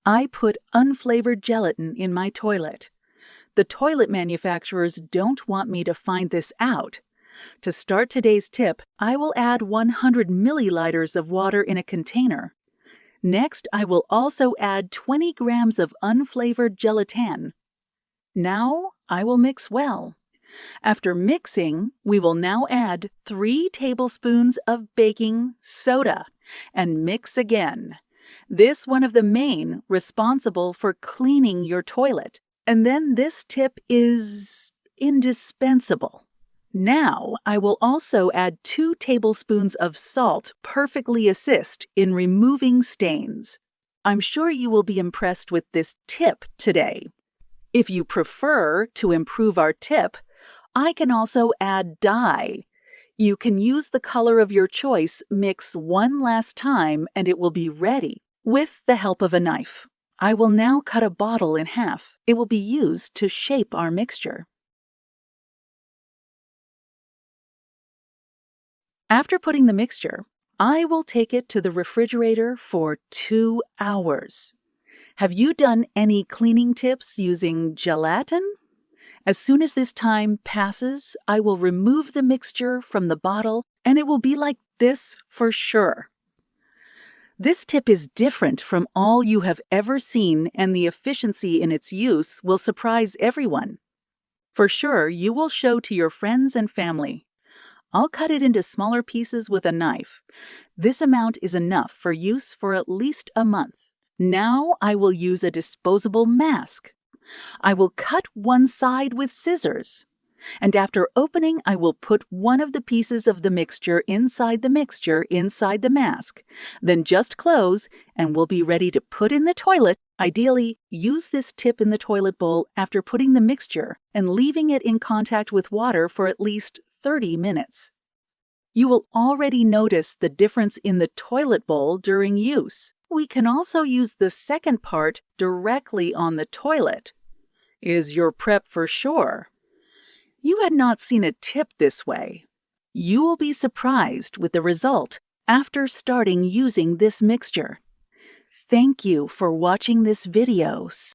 I put unflavored gelatin in my toilet. The toilet manufacturers don't want me to find this out. To start today's tip, I will add 100 milliliters of water in a container. Next, I will also add 20 grams of unflavored gelatin. Now, I will mix well. After mixing, we will now add 3 tablespoons of baking soda and mix again. This one of the main responsible for cleaning your toilet. And then this tip is indispensable. Now, I will also add 2 tablespoons of salt perfectly assist in removing stains. I'm sure you will be impressed with this tip today. If you prefer to improve our tip, I can also add dye. You can use the color of your choice, mix one last time, and it will be ready with the help of a knife. I will now cut a bottle in half. It will be used to shape our mixture. After putting the mixture, I will take it to the refrigerator for 2 hours. Have you done any cleaning tips using gelatin? As soon as this time passes, I will remove the mixture from the bottle and it will be like this for sure. This tip is different from all you have ever seen, and the efficiency in its use will surprise everyone. For sure, you will show to your friends and family. I'll cut it into smaller pieces with a knife. This amount is enough for use for at least a month. Now I will use a disposable mask. I will cut one side with scissors. And after opening, I will put one of the pieces of the mixture inside the mask. Then just close and we'll be ready to put in the toilet. Ideally, use this tip in the toilet bowl after putting the mixture and leaving it in contact with water for at least 30 minutes. You will already notice the difference in the toilet bowl during use. We can also use the second part directly on the toilet. Is your prep for sure? You had not seen a tip this way. You will be surprised with the result after starting using this mixture. Thank you for watching this video.